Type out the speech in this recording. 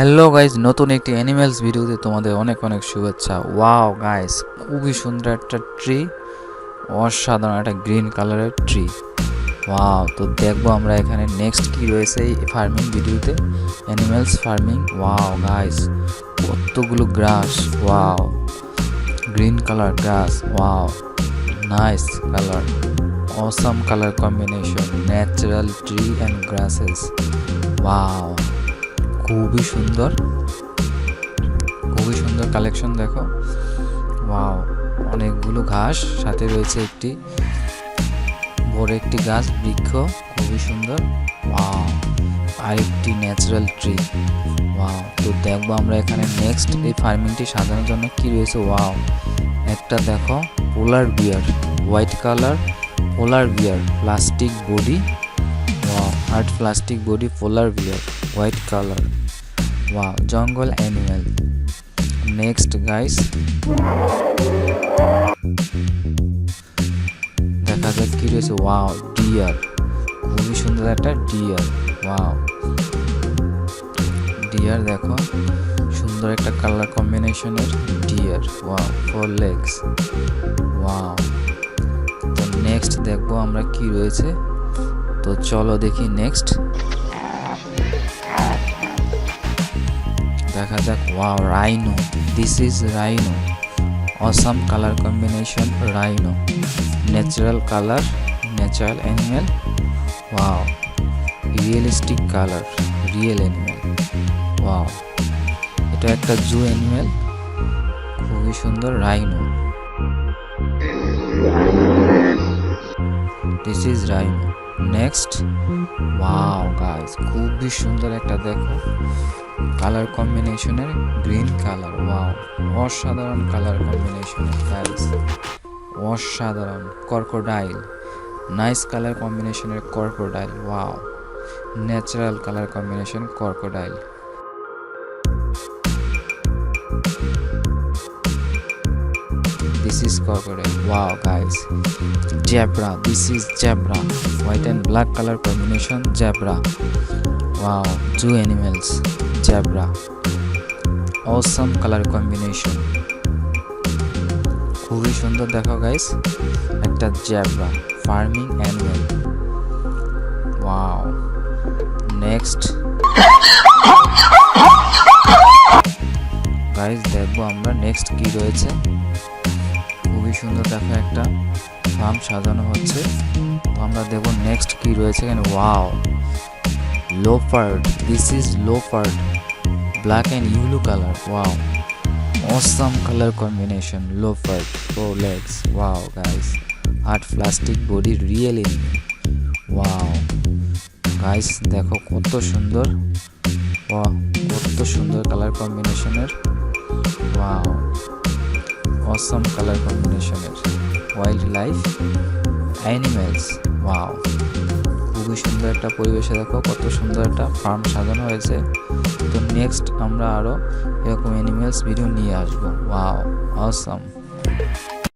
Hello guys, নতুন একটি animals ভিডিওতে তোমাদের অনেক অনেক শুভেচ্ছা। ওয়াও গাইজ, খুবই সুন্দর একটা ট্রি, অসাধারণ একটা গ্রিন কালারের ট্রি। ওয়াও, তো দেখবো আমরা এখানে নেক্সট কি রয়েছে এই ফার্মিং ভিডিওতে, অ্যানিমেলস ফার্মিং। ওয়াও গাইজ, কতগুলো grass, wow, green colour grass, wow, nice colour, awesome colour combination, natural tree and grasses. Wow, খুবই সুন্দর, খুবই সুন্দর কালেকশন দেখো। ওয়াও, অনেকগুলো ঘাস, সাথে রয়েছে একটি বড় একটি গাছ বৃক্ষ, খুবই সুন্দর। ওয়াও, আরেকটি ন্যাচারাল ট্রি। ওয়াও, তো দেখবো আমরা এখানে নেক্সট এই ফার্মিংটি সাজানোর জন্য কি রয়েছে। ওয়াও, একটা দেখো polar bear, white colour polar bear, plastic body. Wow, hard plastic body polar bear, white colour. Wow, জঙ্গল অ্যানিমেল। নেক্সট গাইস, দেখা যাক কি রয়েছে। ওয়াও, ডিয়ার, খুবই সুন্দর একটা ডিয়ার। ওয়াও, ডিয়ার দেখো, সুন্দর একটা কালার কম্বিনেশনের ডিয়ার। Wow, 4 legs। ওয়াও, তো নেক্সট দেখবো আমরা কি রয়েছে, তো চলো দেখি নেক্সট দেখা যাক। Wow, rhino, this is rhino, awesome color combination, rhino, natural color, natural animal. Wow, realistic color, real animal. Wow, এটা একটা জু অ্যানিমেল, খুবই সুন্দর, rhino, this is rhino. Next, wow guys, খুবই সুন্দর একটা দেখো কালার কম্বিনেশনের গ্রিন কালার। ওয়াও, অসাধারণ কালার কম্বিনেশনের গাইস, অসাধারণ। ক্রোকোডাইল, নাইস কালার কম্বিনেশনের crocodile. Wow, natural colour combination crocodile. This is crocodile. Wow guys, zebra, this is zebra, white and black color combination, zebra. Wow, zoo animals, zebra, awesome color combination, খুবই সুন্দর দেখো guys, একটা zebra farming animal. Wow, next guys দেখবো আমরা next কি রয়েছে। খুবই সুন্দর দেখো একটা ফার্ম সাজানো হচ্ছে, তো আমরা দেখবো নেক্সট কি রয়েছে এখানে। Wow, leopard, this is leopard, black and yellow color. Wow, awesome color combination, leopard, 4 legs. Wow guys, hard plastic body, real animal. Wow guys, দেখো কত সুন্দর, ওয়াও, কত সুন্দর কালার কম্বিনেশনের। ওয়াও, awesome কালার কম্বিনেশনের ওয়াইল্ড লাইফ অ্যানিমেলস। ওয়াও, খুবই সুন্দর একটা পরিবেশে দেখো কত সুন্দর একটা ফার্ম সাজানো হয়েছে। তো নেক্সট আমরা আরও এরকম অ্যানিমেলস ভিডিও নিয়ে আসবো। Wow, awesome.